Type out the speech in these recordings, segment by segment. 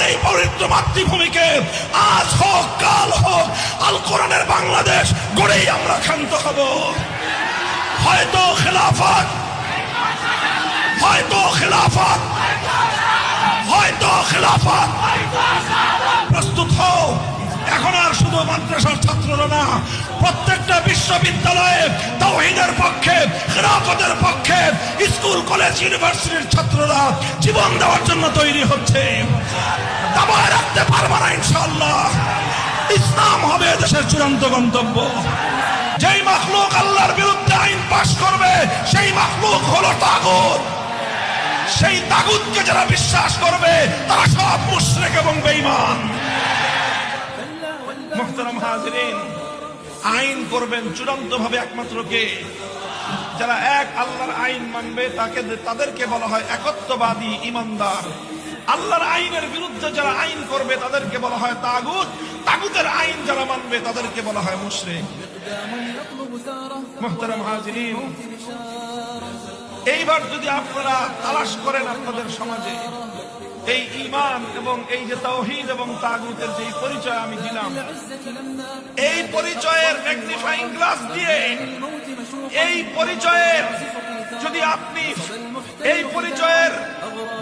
এই পবিত্র মাতৃভূমিকে আজ হোক কাল হোক আল কোরআনের বাংলাদেশ গড়েই আমরা ক্ষান্ত হব। হয়তো খেলাফত, হয়তো খেলাফত, হয়তো খেলাফত। প্রস্তুত হও। এখন আর শুধু মাদ্রাসার ছাত্ররা না, প্রত্যেকটা বিশ্ববিদ্যালয়ে তাওহীদের পক্ষে, খেলাফতের পক্ষে স্কুল কলেজ ইউনিভার্সিটির ছাত্ররা জীবন দেওয়ার জন্য তৈরি হচ্ছে। দাবায় রাখতে পারবে না ইনশাআল্লাহ। ইসলাম হবে দেশের চূড়ান্ত গন্তব্য। যেই মাখলুক আল্লাহর বিরুদ্ধে আইন পাশ করবে সেই মাখলুক হলো তাগুত। সেই তাগুতকে যারা বিশ্বাস করবে তারা সব মুশরিক এবং বেঈমান। মুহতারাম হাজিরিন, আইন করবেন চূড়ান্ত ভাবে একমাত্র কে? যারা এক আল্লাহর আইন মানবে তাদেরকে বলা হয় একত্ববাদী ইমানদার। আল্লাহর আইনের বিরুদ্ধে যারা আইন করবে তাদেরকে বলা হয় তাগুত। তাগুতের আইন যারা মানবে তাদেরকে বলা হয় মুশরিক। মুহতারাম হাজিরিন, এইবার যদি আপনারা তালাশ করেন আপনাদের সমাজে এই ঈমান এবং এই যে তাওহীদ এবং তাগুতের যে পরিচয় আমি দিলাম, এই পরিচয়ের ম্যাগনিফাইং গ্লাস দিয়ে, এই পরিচয়ের যদি আপনি এই পরিচয়ের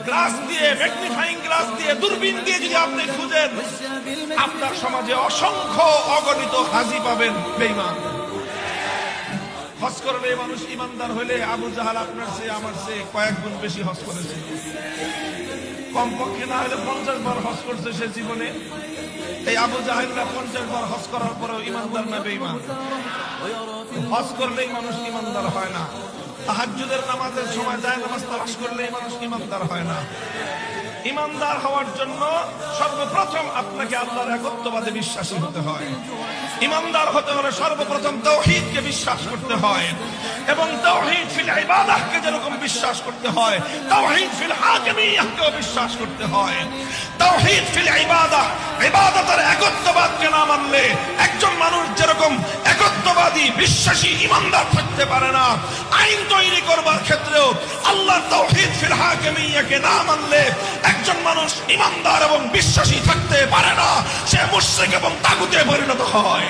গ্লাস দিয়ে, ম্যাগনিফাইং গ্লাস দিয়ে, দূরবীন দিয়ে যদি আপনি খুঁজেন, আপনার সমাজে অসংখ্য অগণিত হাজি পাবেন বেঈমান। হজ করলে মানুষ ইমানদার হলে আবু জাহাল আপনার চেয়ে আমার চেয়ে কয়েক গুণ বেশি হজ করেছে। কমপক্ষে না হলে 50 বার হজ করছে সে জীবনে। এই আবু জাহেলরা 50 বার হজ করার পরেও ইমানদার না বেঈমান? হজ করলেই মানুষ ইমানদার হয় না। তাহাজ্জুদের নামাজের সময় যায় নামাজ তালাশ করলেই মানুষ ইমানদার হয় না। ইমানদার হওয়ার জন্য সর্বপ্রথম আপনাকে আল্লাহর একত্ববাদে বিশ্বাসী হতে হয়। ইমানদার হতে হলে সর্বপ্রথম তাওহীদকে বিশ্বাস করতে হয়, এবং তাওহীদ ফিল ইবাদাহকে যেরকম বিশ্বাস করতে হয়, তাওহীদ ফিল হাকিমিয়াহকেও বিশ্বাস করতে হয়। তাওহীদ ফিল ইবাদাহ, ইবাদতের একত্ববাদকে না মানলে একজন মানুষ যেরকম একত্ববাদী বিশ্বাসী ইমানদার থাকতে পারে না, আইন তৈরি করবার ক্ষেত্রেও আল্লাহর তাওহীদ ফিল হাকিমিয়াহকে না মানলে একজন মানুষ ইমানদার এবং বিশ্বাসী থাকতে পারে না, সে মুশরিক এবং তাগুতে পরিণত হয়।